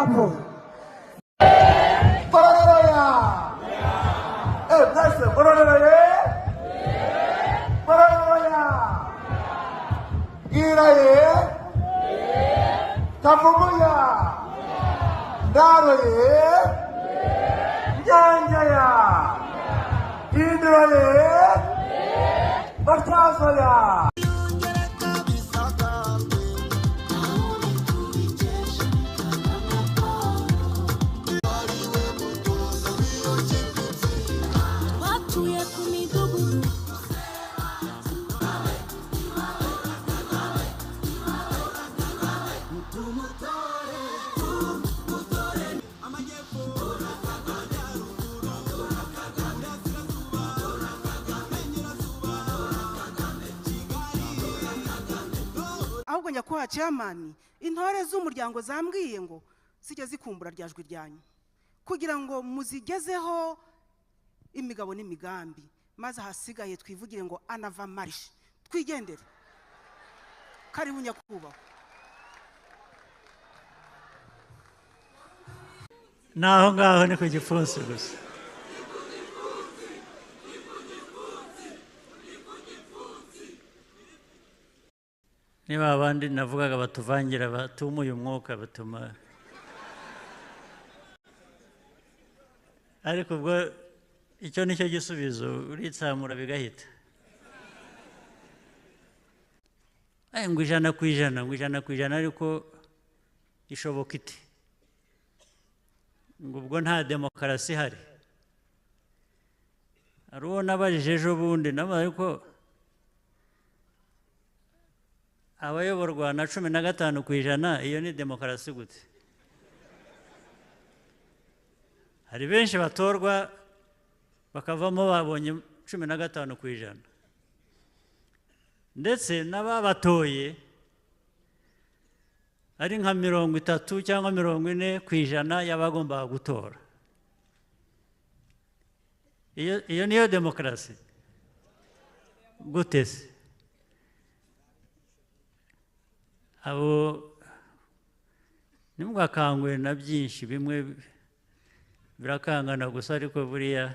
hapo. Barabara. Nice. Barabara. Barabara. Iraye. Kafubuya. Daroye. Janjaya. Indroye. Barchasaya. ahubwo nyakubahwa chairman, intore z'umuryango zambwiye ngo zijye zikumbura ryajwi ryanyu kugira ngo muzigezeho imigabo n'imigambi, maze hasigaye twivugire ngo anava marche twigendere. Karibu nyakubahwa. Naho ngaho ni ku gipfunsi gusa. Niba abandi navugaga batuvangira batumuye umwuka batuma, ariko ubwo icyo nicyo gisubizo, uritsamura bigahita. Ngo ijana ku ijana ariko ishoboka iti ngo ubwo nta demokarasi ihari. Hari uwo nabajije ejo bundi nabo, ariko abayoborwa na 15% iyo ni demokarasi gute? Hari benshi batorwa bakavamo babonye 15%, ndetse n'ababatoye ari nka 30 cyangwa 40% y'abagombaga gutora. Iyo niyo demokarasi gute se? Abo nimugakangwe na byinshi, bimwe birakangana gusa, ariko buriya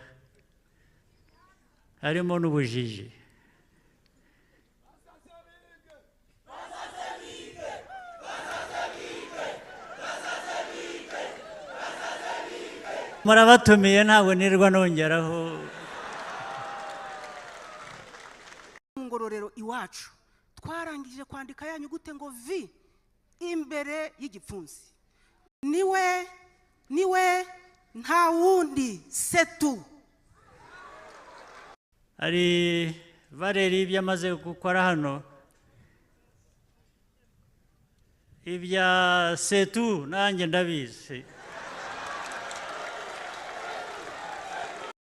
harimo n'ubujiji. Murabatumiye ntabwo nirwa nongeraho. Ngororero iwacu twarangije kwandika yanyu gute ngo vi imbere y'igipfunsi. Niwe nta wundi setu. Hari Valeri byamaze gukora hano, ibya setu nanjye ndabizi.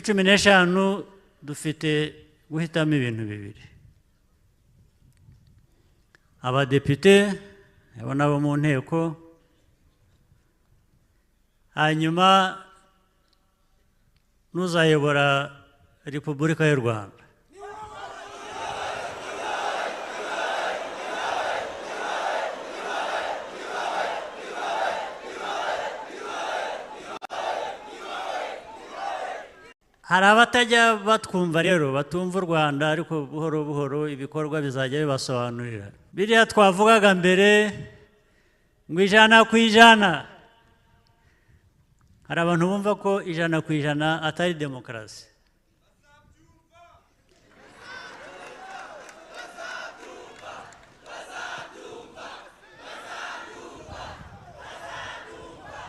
15 dufite guhitamo ibintu bibiri: abadepite abo nabo mu nteko, hanyuma n'uzayobora Repubulika y'u Rwanda. Hari abatajya batwumva rero, batumva u Rwanda, ariko buhoro buhoro ibikorwa bizajya bibasobanurira. Biriya twavugaga mbere ngo 100%, hari abantu bumva ko 100% atari demokarasi.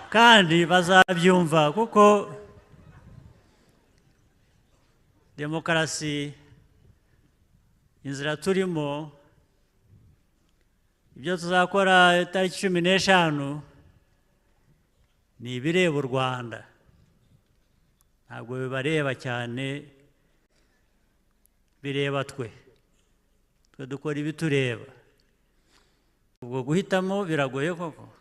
Kandi bazabyumva kuko demokarasi inzira turimo, ibyo tuzakora tariki 15 ni ibireba u Rwanda, ntabwo bibareba cyane, bireba twe dukora ibitureba. Ubwo guhitamo biragoye koko.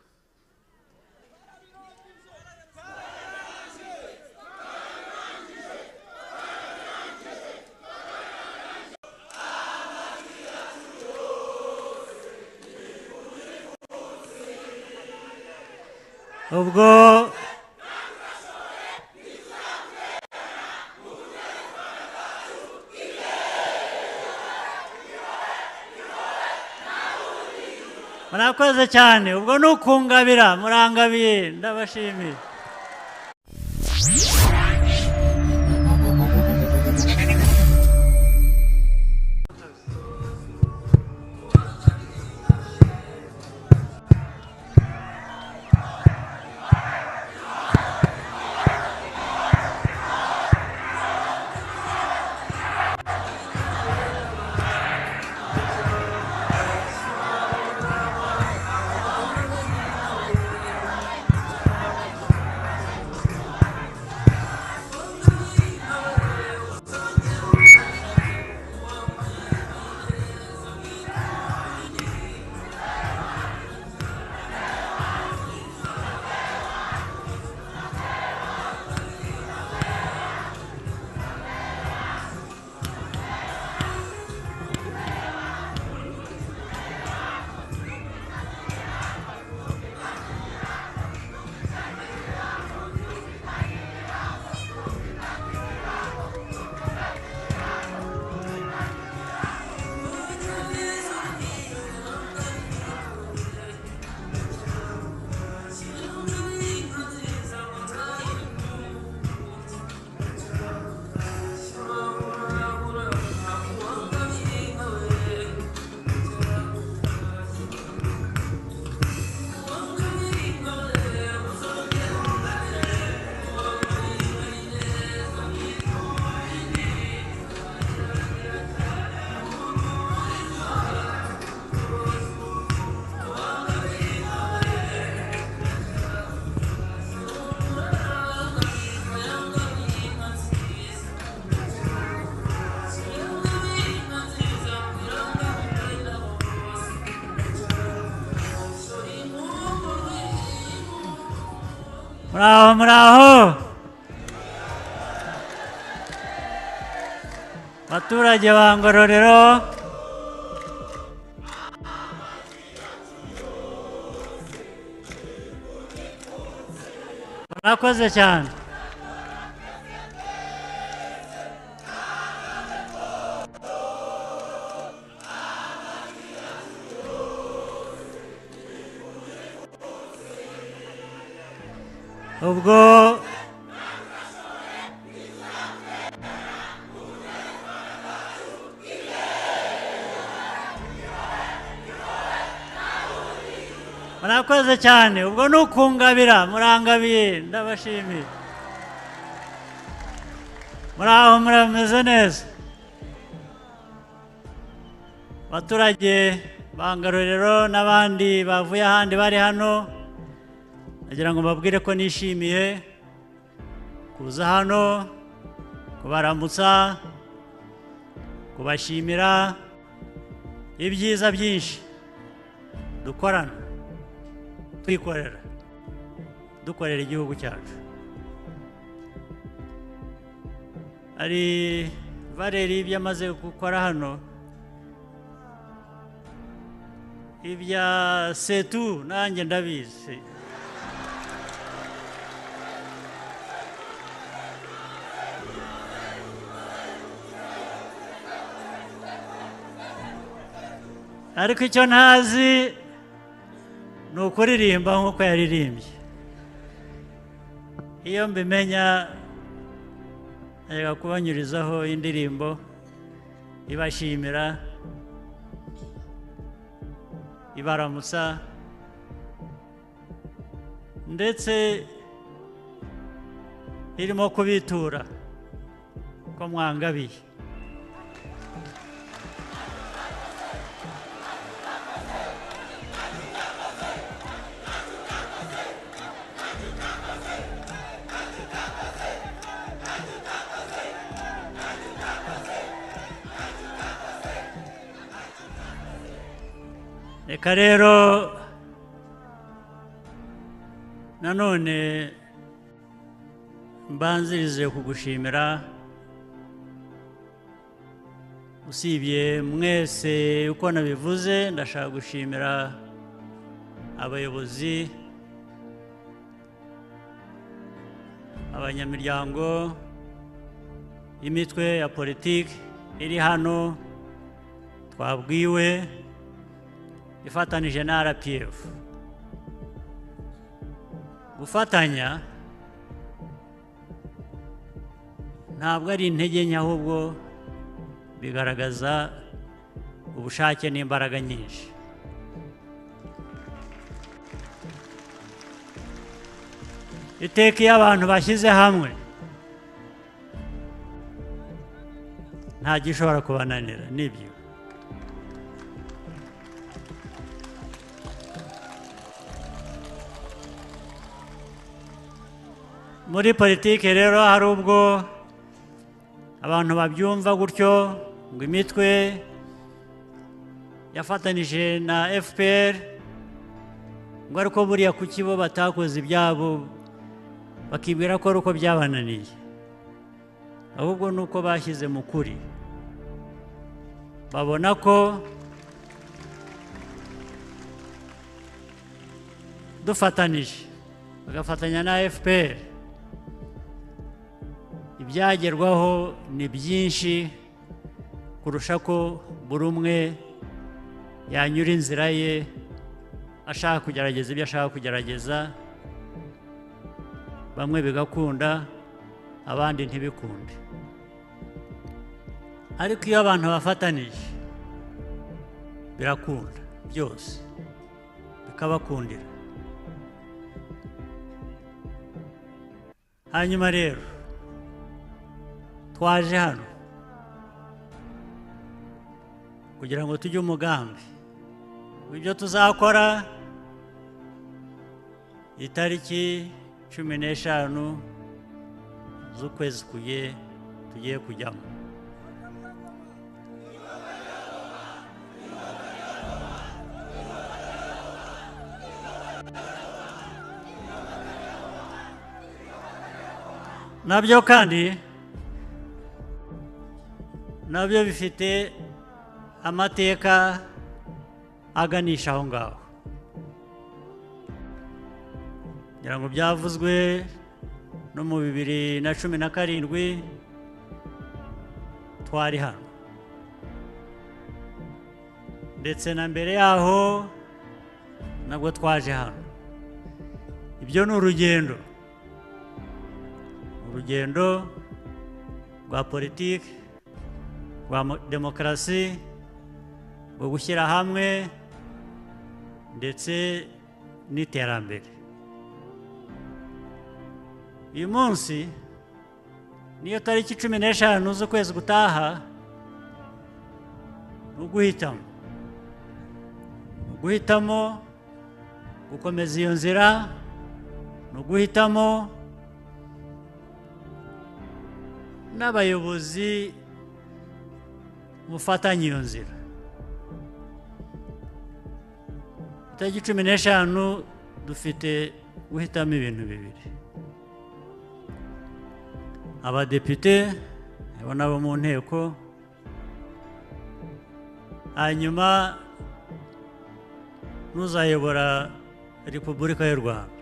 ubwo murakoze cyane, ubwo ni ukungabira, murangabiye, ndabashimiye. Muraho, muraho. Baturage ba Ngororero, murakoze cyane. ubwo murakoze cyane, ubwo ni ukungabira, murangabiye, ndabashimiye. Muraho, murameze neza. Abaturage ba Ngororero n'abandi bavuye ahandi bari hano, nagira ngo mbabwire ko nishimiye kuza hano kubaramutsa, kubashimira ibyiza byinshi dukorana, dukorera igihugu cyacu. Hari Valeri ibyo amaze gukora hano, ibya setu nanjye ndabizi. Ariko icyo ntazi ni ukuririmba nk'uko yaririmbye. Iyo mbimenya najyaga kubanyurizaho indirimbo ibashimira, ibaramutsa, ndetse irimo kubitura ko mwangabiye. Reka rero nanone mbanzirize kugushimira, usibye mwese uko nabivuze, ndashaka gushimira abayobozi abanyamiryango imitwe ya politiki iri hano twabwiwe ifatanije na RPF gufatanya ntabwo ari intege nke ahubwo bigaragaza ubushake n'imbaraga nyinshi iteka iyo abantu bashyize hamwe nta gishobora kubananira nibyo muri politiki rero hari ubwo abantu babyumva gutyo ngo imitwe yafatanije na FPR ngo ariko buriya kuki bo batakoze ibyabo bakibwira ko ari uko byabananiye ahubwo ni uko bashyize mu kuri babona ko dufatanije bagafatanya na FPR ibyagerwaho ni byinshi kurusha ko buri umwe yanyura inzira ye ashaka kugerageza ibyo ashaka kugerageza bamwe bigakunda abandi ntibikunde ariko iyo abantu bafatanije birakunda byose bikabakundira hanyuma rero twaje hano kugira ngo tujye umugambi w'ibyo tuzakora itariki 15 z'ukwezi tugiye kujyamo nabyo kandi nabyo bifite amateka aganisha aho ngaho ngira ngo byavuzwe no mu 2017 twari hano ndetse na mbere yaho nabwo twaje hano ibyo ni urugendo rwa politiki rwa demokarasi rwo gushyira hamwe ndetse n'iterambere uyu munsi niyo tariki 15 z'ukwezi gutaha ni uguhitamo gukomeza iyo nzira ni uguhitamo n'abayobozi mufatanya iyo nzira itariki 15 dufite guhitamo ibintu bibiri abadepite nabo mu nteko hanyuma n'uzayobora Repubulika y'u Rwanda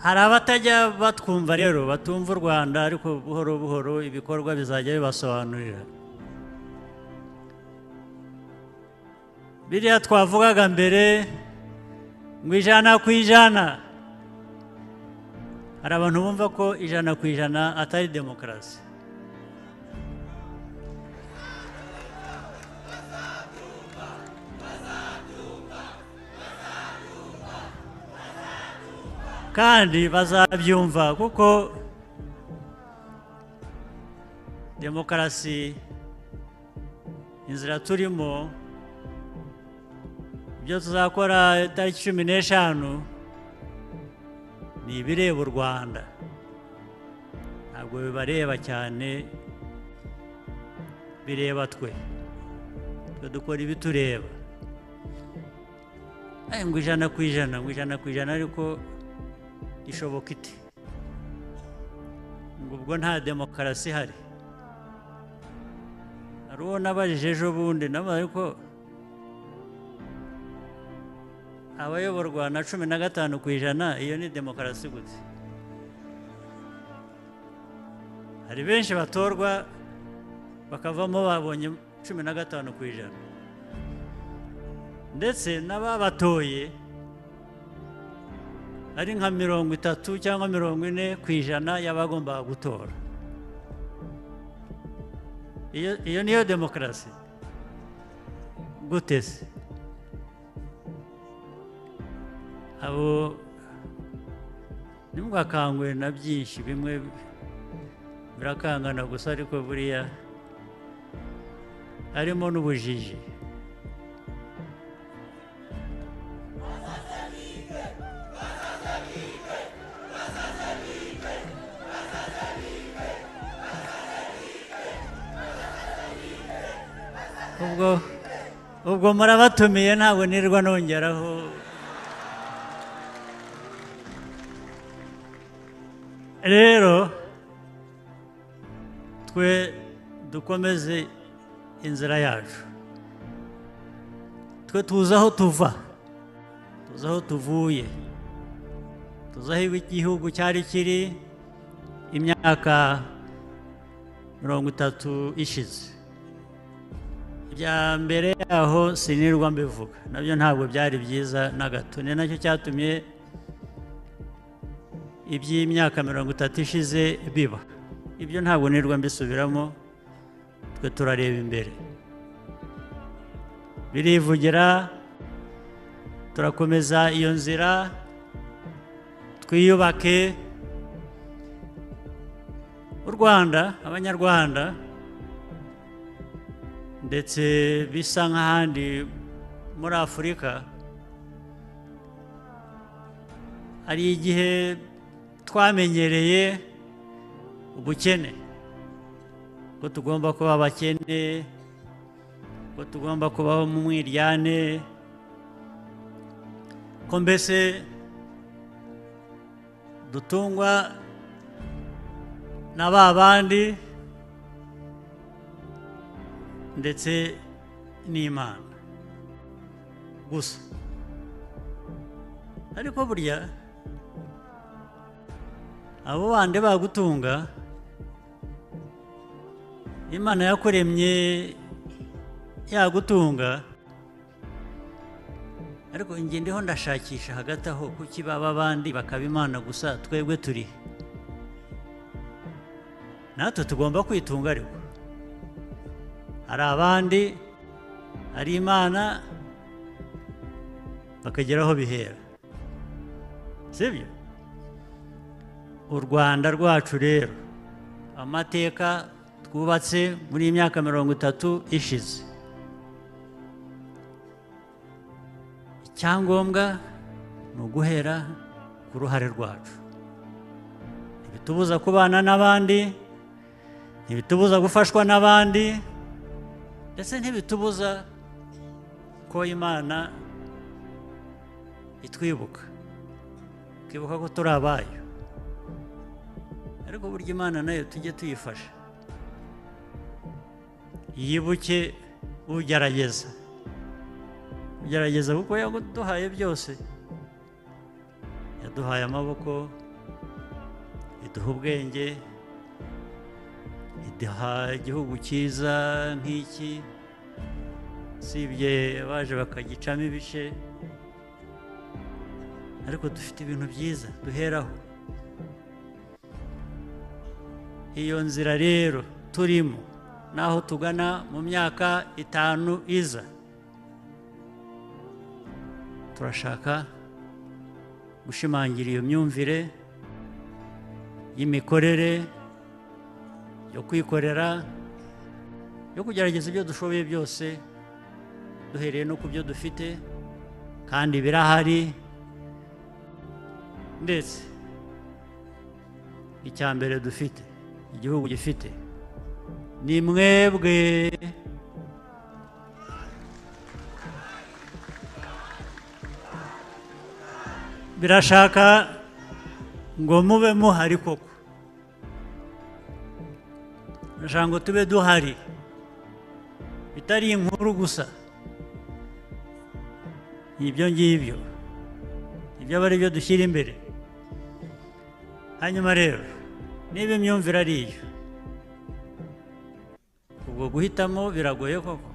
hari abatajya batwumva rero batumva u Rwanda ariko buhoro buhoro ibikorwa bizajya bibasobanurira biriya twavugaga mbere ngo 100% hari abantu bumva ko 100% atari demokarasi kandi bazabyumva kuko demokarasi inzira turimo ibyo tuzakora itariki 15 ni ibireba u Rwanda ntabwo bibareba cyane bireba twe dukora ibitureba ngo 100% ariko ishoboka ite ngo ubwo nta demokarasi hari hari uwo nabajije ejo bundi nabaye ko abayoborwa na 15% iyo ni demokarasi gute? Hari benshi batorwa bakavamo babonye 15%, ndetse n'ababatoye ari nka 30 cyangwa 40% y'abagomba gutora. Iyo niyo demokarasi gute se? Abo nimwakangwe na byinshi, bimwe birakangana gusa, ariko buriya harimo n'ubujiji. ubwo murabatumiye, ntabwo nirwa nongeraho. Rero twe dukomeze inzira yacu, twe tuzi aho tuva, tuzi aho tuvuye, tuzi aho igihugu cyari kiri imyaka 30 ishize. Ibya mbere yaho sinirwa mbivuga, nabyo ntabwo byari byiza na gato. Ni nacyo cyatumye iby'imyaka 30 ishize biba. Ibyo ntabwo nirwa mbisubiramo, twe turareba imbere, birivugira. Turakomeza iyo nzira, twiyubake u Rwanda, Abanyarwanda, ndetse bisa nk'ahandi muri Afurika. Hari igihe twamenyereye ubukene, ko tugomba kuba abakene, ko tugomba kubaho mu mwiryane, ko mbese dutungwa na ba bandi ndetse n'Imana gusa. Ariko burya abo bandi bagutunga, Imana yakuremye yagutunga, ariko njye ndiho ndashakisha hagati aho, kuki baba abandi bakaba Imana gusa, twebwe turi natwe tugomba kwitunga. Ariko hari abandi, hari Imana, bakagera aho bihera, sibyo? U Rwanda rwacu rero, amateka twubatse muri iyi myaka 30 ishize, icyangombwa ni uguhera ku ruhare rwacu. Ntibitubuza kubana n'abandi, ntibitubuza gufashwa n'abandi, ndetse ntibitubuza ko Imana itwibuka, twibuka ko turi abayo. Ariko burya Imana nayo tujye tuyifasha, yibuke ugerageza kuko yaduhaye byose. Yaduhaye amaboko, iduha ubwenge, iduha igihugu cyiza nk'iki, sibye baje bakagicamo ibice, ariko dufite ibintu byiza duheraho. Iyo nzira rero turimo, naho tugana mu myaka 5 iza, turashaka gushimangira iyo myumvire y'imikorere, yo kwikorera, yo kugerageza ibyo dushoboye byose, duhereye no ku byo dufite kandi birahari. Ndetse icya mbere dufite, igihugu gifite, ni mwebwe. Birashaka ngo mube muhari koko, birashaka ngo tube duhari, bitari inkuru gusa, ibyo ngibyo ibyo aba ari byo dushyira imbere. Hanyuma rero niba imyumvire ari iyo, ubwo guhitamo biragoye koko.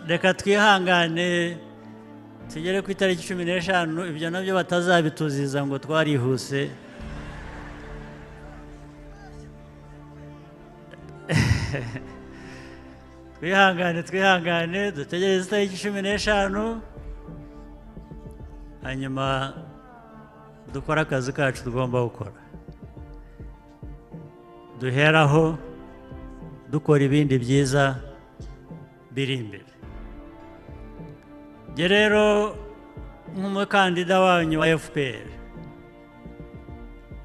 reka twihangane tugere ku itariki 15, ibyo nabyo batazabituziza ngo twarihuse. twihangane dutegereze itariki 15, hanyuma dukore akazi kacu tugomba gukora, duheraho dukora ibindi byiza biri imbere. Njye rero nk'umukandida wanyu wa FPR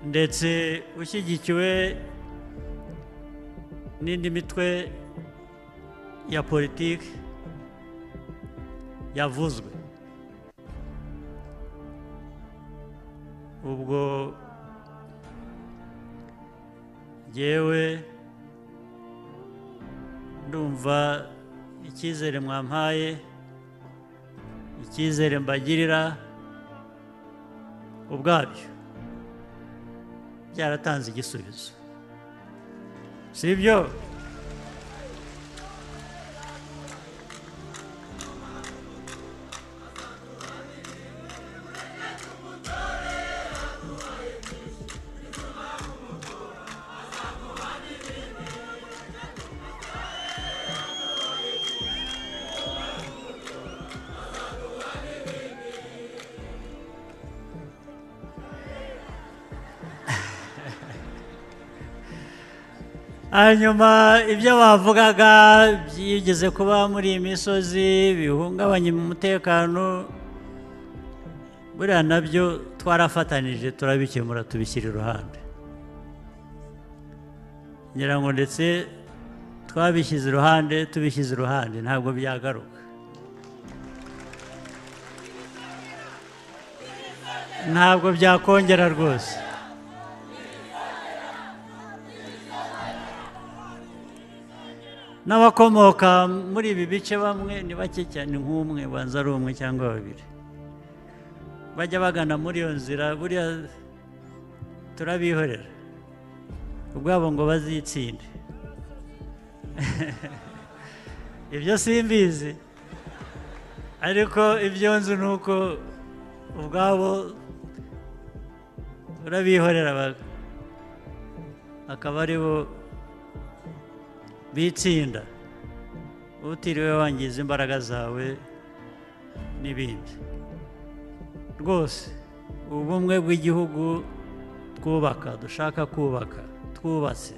ndetse ushyigikiwe n'indi mitwe ya politiki yavuzwe, ubwo jyewe ndumva icyizere mwampaye, icyizere mbagirira ubwabyo byaratanze igisubizo, si byo? Hanyuma ibyo bavugaga byigeze kuba muri iyi misozi bihungabanya umutekano, buriya nabyo twarafatanije turabikemura tubishyira iruhande. ngira ngo ndetse twabishyize iruhande, tubishyize iruhande ntabwo byagaruka, ntabwo byakongera rwose. N'abakomoka muri ibi bice bamwe ni bake cyane, nk'umwe banza ari umwe cyangwa babiri bajya bagana muri iyo nzira, buriya turabihorera ubwabo ngo bazitsinde. Ibyo simbizi, ariko ibyo nzi ni uko ubwabo turabihorera akaba ari bo bitsinda, utiriwe wangiza imbaraga zawe n'ibindi. Rwose ubumwe bw'igihugu twubaka, dushaka kubaka, twubatse,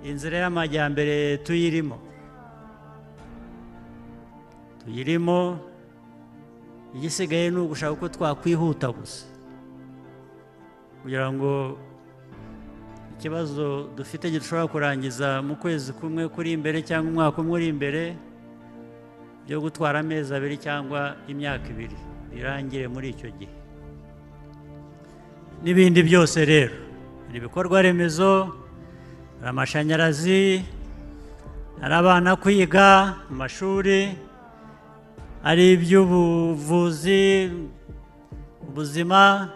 inzira y'amajyambere tuyirimo, igisigaye ni ugushaka uko twakwihuta gusa kugira ngo ikibazo dufite gishobora kurangiza mu kwezi kumwe kuri imbere cyangwa umwaka umwe uri imbere, byo gutwara amezi 2 cyangwa imyaka 2 birangire muri icyo gihe. N'ibindi byose rero, ibikorwa remezo, amashanyarazi, hari abana kwiga mu mashuri, ari iby'ubuvuzi, ubuzima,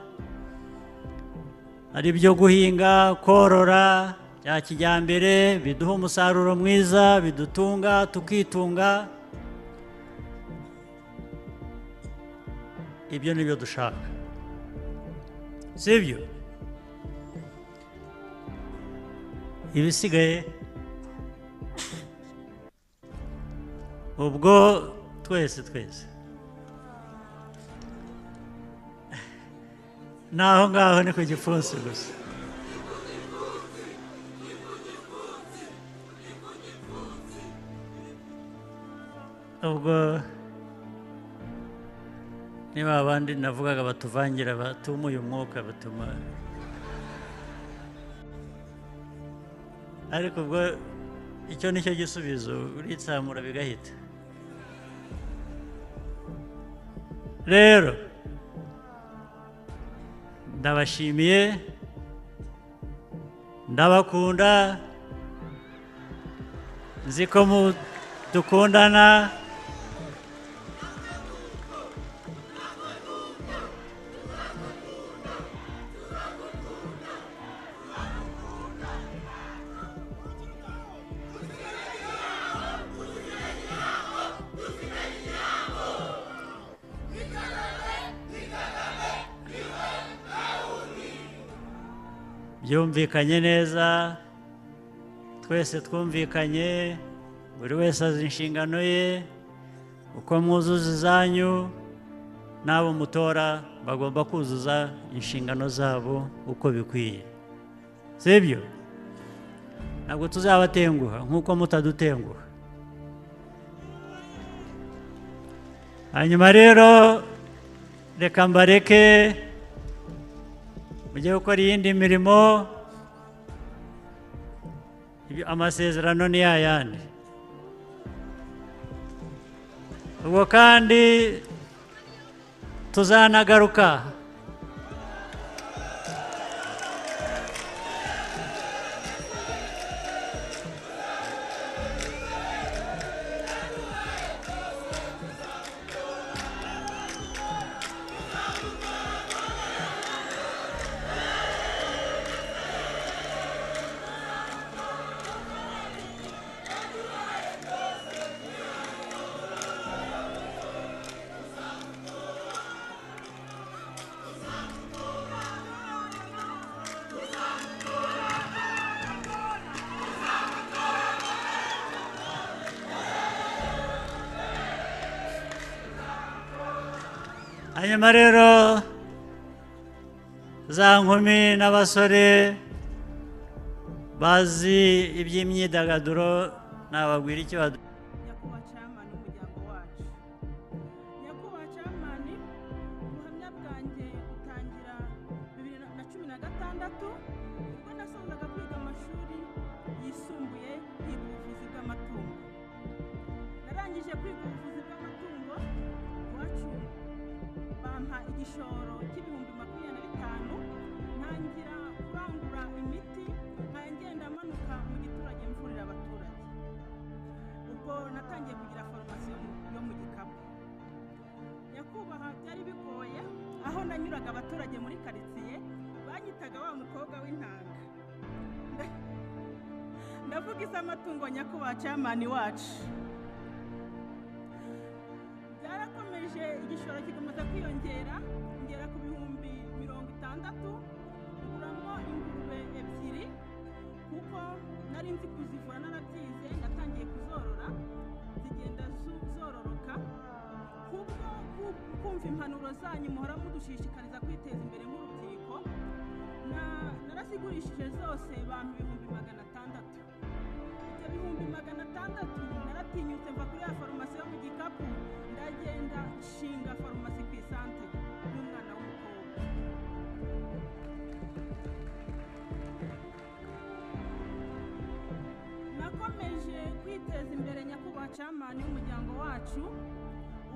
ari ibyo guhinga, korora bya kijyambere biduha umusaruro mwiza, bidutunga tukitunga. Ibyo ni byo dushaka, si byo? Ibisigaye ubwo twese naho ngaho ni ku gipfunsi gusa. Ubwo niba abandi navugaga batuvangira, batumuye umwuka, batuma, ariko ubwo icyo nicyo gisubizo, uritsamura bigahita. rero ndabashimiye ndabakunda nzi ko dukundana byumvikanye neza twese twumvikanye buri wese azi inshingano ye uko mwuzuza izanyu n'abo mutora bagomba kuzuza inshingano zabo uko bikwiye sibyo ntabwo tuzabatenguha nk'uko mutadutenguha hanyuma rero reka mbareke mujye gukora iyindi mirimo amasezerano ni yayandi ubwo kandi tuzanagaruka hanyuma rero za nkumi n'abasore bazi iby'imyidagaduro nababwira icyo nyakubahwa chairman w'umuryango wacu nyakubahwa chairman ubuhamya bwanjye butangira 2016 ubwo nasozaga kwiga amashuri yisumbuye yiga ubuvuzi bw'amatungo narangije kwiga ubuvuzi bw'amatungo iwacu bampa igishoro cy'ibihumbi 25 ntangira kurangura imiti nkagenda manuka mu giturage mvurira abaturage ubwo natangiye kugira formation yo mu gikapu nyakubahwa byari bigoye aho nanyuraga abaturage muri quartier banyitaga wa mukobwa w'intanga ndavuga iz'amatungo nyakubahwa chairman wacu byarakomeje igishoro kikomeza kwiyongera ngera ku bihumbi 60 nguramo ingurube ebyiri kuko nari nzi kuzivura narabyize ndatangiye kuzorora zigenda zororoka kubwo kumva impanuro zanyu muhora mudushishikariza kwiteza imbere nk'urubyiruko narazigurishije zose bampa ibihumbi 600 ibyo bihumbi 600 naratinyutse mva kuri ya farumasi yo mu gikapu ndagenda nshinga farumasi ku isantere n'umwana w'umukobwa nakomeje kwiteza imbere nyakubahwa chairman w'umuryango wacu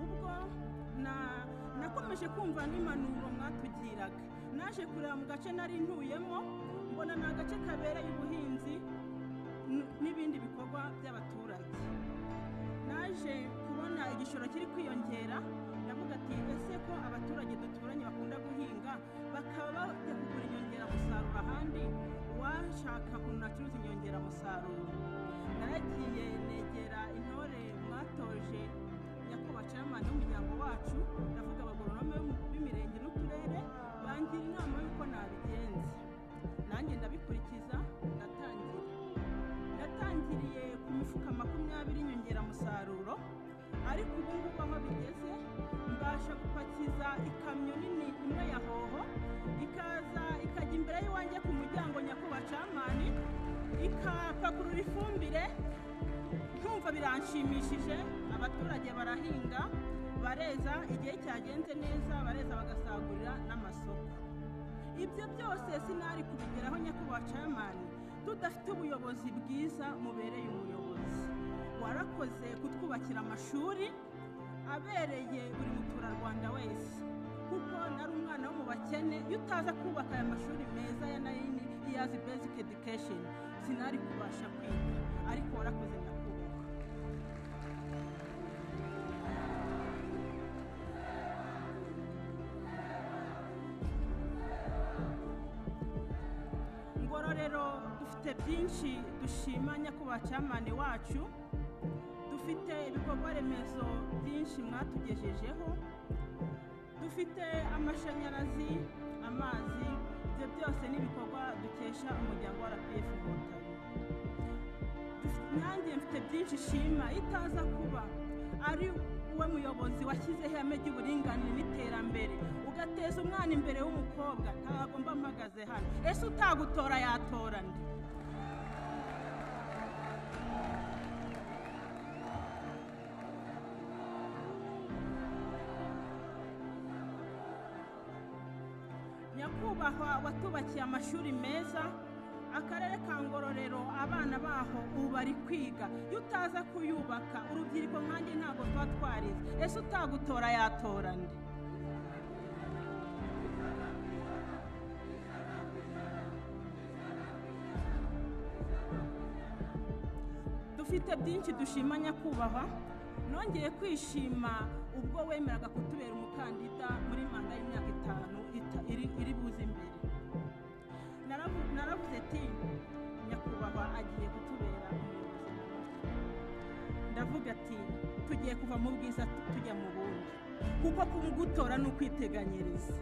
ubwo nakomeje kumva n'impanuro mwatugiraga naje kureba mu gace nari ntuyemo mbona ni agace kabereye ubuhinzi n'ibindi bikorwa by'abaturage naje kubona igishoro kiri kwiyongera ndavuga ati ese ko abaturage duturanye bakunda guhinga bakaba bajya kugura inyongeramusaruro ahandi washaka ukuntu acuruza inyongeramusaruro naragiye negera intore mwatoje nyakubahwa chairman w'umuryango wacu ndavuga abagoronome b'imirenge n'uturere bangira inama y'uko nabigenza nanjye ndabikurikiza natangiriye ku mifuka 20 inyongeramusaruro ariko ubu ngubu aho bigeze mbasha gupakiza ikamyo nini imwe ya hoho ikaza ikajya imbere y'iwanjye ku muryango nyakubahwa chairman ikapakurura ifumbire ntumva biranshimishije abaturage barahinga bareza igihe cyagenze neza bareza bagasagurira n'amasoko ibyo byose sinari kubigeraho nyakubahwa chairman tudafite ubuyobozi bwiza mubereye umuyobozi warakoze kutwubakira amashuri abereye buri muturarwanda wese kuko nari umwana wo mu bakene iyo utaza kubaka aya mashuri meza ya 9 years basic education sinari kubasha kwiga ariko warakoze nyakubahwa. Ngororero dufite byinshi dushima nyakubahwa cyamani wacu, dufite ibikorwa remezo byinshi mwatugejejeho, dufite amashanyarazi, amazi, ibyo byose n'ibikorwa dukesha umuryango wa RPF Inkotanyi. Nanjye mfite byinshi shima itaza kuba ari uwe muyobozi washyizeho ihame ry'uburinganire n'iterambere ugateza umwana imbere w'umukobwa ntabwo mba mpagaze hano. Ese utagutora yatora nde? Nyakubahwa watubakiye amashuri meza, akarere ka Ngororero abana baho ubu bari kwiga. Iyo utaza kuyubaka urubyiruko nkanjye ntabwo tuba twarize. Ese utagutora yatora nde? Dufite byinshi dushima nyakubahwa, nongeye kwishima ubwo wemeraga kutubera umukandida muri manda y'imyaka 5 iri buze imbere. Naravuze ati nyakubahwa agiye kutubera umuyobozi. Ndavuga ati tugiye kuva mu bwiza tujya mu bundi kuko kumugutora ni ukwiteganyiriza.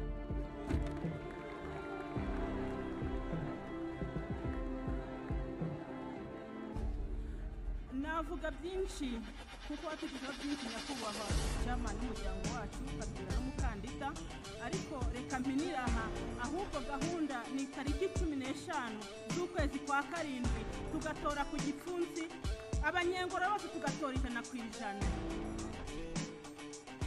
Navuga byinshi kuko watugejeho byinshi nyakubahwa cyamani n'umuryango wacu ukatubera n'umukandida, ariko reka mpinira aha ahubwo gahunda ni tariki 15 z'ukwezi kwa 7 tugatora ku gipfunsi, abanyengoro bose tugatora 100%.